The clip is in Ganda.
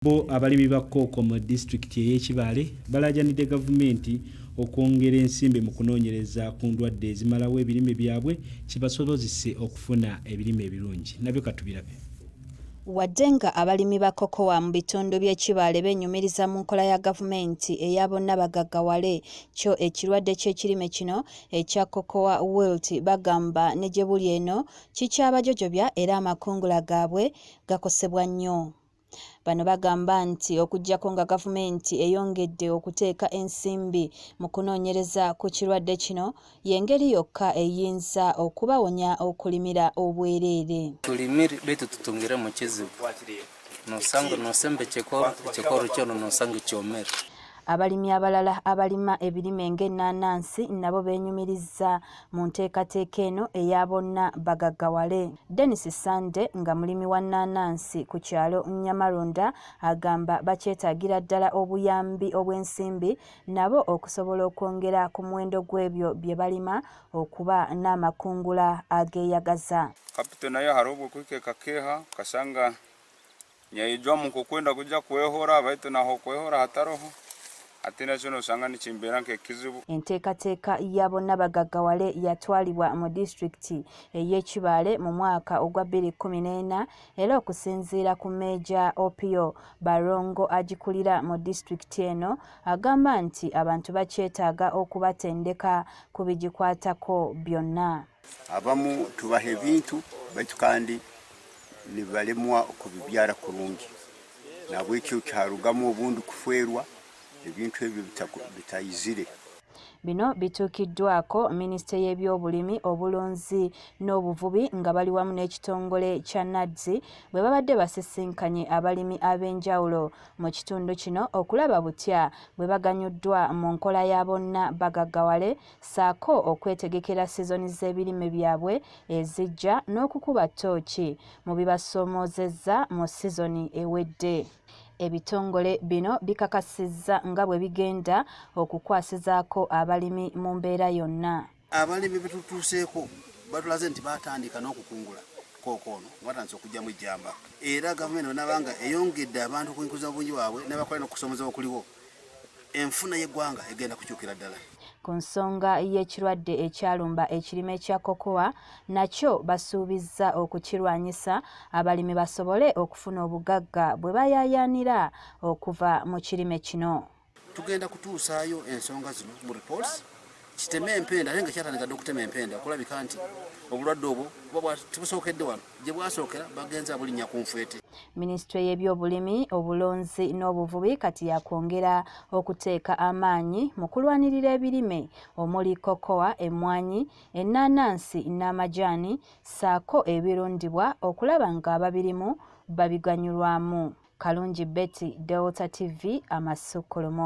Bo abalimi ba koko mu district y'Ekibale balajanidde gavumenti okwongera ensimbi mu kunonyereza ku ndwadde ezimalawo ebirime byabwe kibasobozese okufuna ebirime ebirungi. Nabyo katubirabe. Wadenga abalimi ba kokowa mu bitundu by'Ekibale benyumiriza mu nkola ya gavumenti eya bonna bagaggawale kyo ekirwadde ky'ekirime kino ekya kokowa wilt bagamba ne gye buli eno kikyabajojobya era amakungula gaabwe gakosebwa nnyo. Bano bagamba nti okujjako nga gavumenti eyongedde okuteeka ensimbi mu kunoonyereza ku kirwadde kino y'engeri yokka eyinza okubawonya okulimira obwereere. Tulimiri betu tutungire mu kizibu nosanga nosembe ekikoro kyono nosanga kyomere. Abalimi abalala abalima ebirime ng'ennaanansi nabo benyumiriza mu nteekateeka eno eya bonna bagaggawale. Dennis Sande nga mulimi wa nnaanansi ku kyalo Nyamalonda agamba bakyetaagira ddala obuyambi obw'ensimbi nabo okusobola okwongera ku muwendo gw'ebyo bye balima okuba n'amakungula ageeyagaza. Kapito nayo hari obwo kwikeekakeeha kasanga nyaijwa mu kukwenda kujja kwehora baitu naho kwehora hataroho. Enteekateeka ya bonna bagaggawale yatwalibwa mu disitulikiti ey'Ekibale mu mwaka ogwa 2014 era okusinziira ku Meeja Opio Barongo agikulira mu disitulikiti eno agamba nti abantu bakyetaaga okubatendeka ku bigikwatako byonna. Abamu tubaha ebintu baitu kandi nibalemwa okubibyala kurungi nabwekyo kyarugamu obundi kufwerwa ebintu ebyo bitayizire. Bino bituukiddwako minisita y'ebyobulimi obulunzi n'obuvubi nga bali wamu n'ekitongole kya NADS bwe babadde basisinkanye abalimi ab'enjawulo mu kitundu kino okulaba butya bwe baganyuddwa mu nkola ya bonna bagaggawale saako okwetegekera sizoni z'ebirime byabwe ezijja n'okukuba ttooki mu bibasoomozezza mu sizoni ewedde. Ebitongole bino bikakasizza nga bwe bigenda okukwasizaako abalimi mu mbeera yonna. Abalimi betutuuseeko batulaze nti batandika n'okukungula kookono batandise okujjamu ejjamba era gavumenti nabanga eyongedde abantu okunyikuza obungi bwabwe n'abakola n'okusomeza okuliwo enfuna y'eggwanga egenda kukyukira ddala. Ku nsonga y'ekirwadde ekyalumba ekirime kya kokowa nakyo basuubizza okukirwanyisa abalimi basobole okufuna obugagga bwe bayaayaanira okuva mu kirime kino. Tugenda kutuusaayo ensonga zino mu reports kiteme empenda ate nga kyatandikadde okutema empenda okulabika nti obulwadde obwo tibusookedde wano gye bwasookera bagenza bulinnya ku nfeete. Minisitule y'ebyobulimi obulunzi n'obuvubi kati yakwongera okuteeka amaanyi mu kulwanirira ebirime omuli kokowa, emmwanyi, ennaanansi n'amajaani saako ebirundibwa okulaba nga ababirimu babiganyulwamu. Kalungi Betty, Delta TV, Amasukkulumu.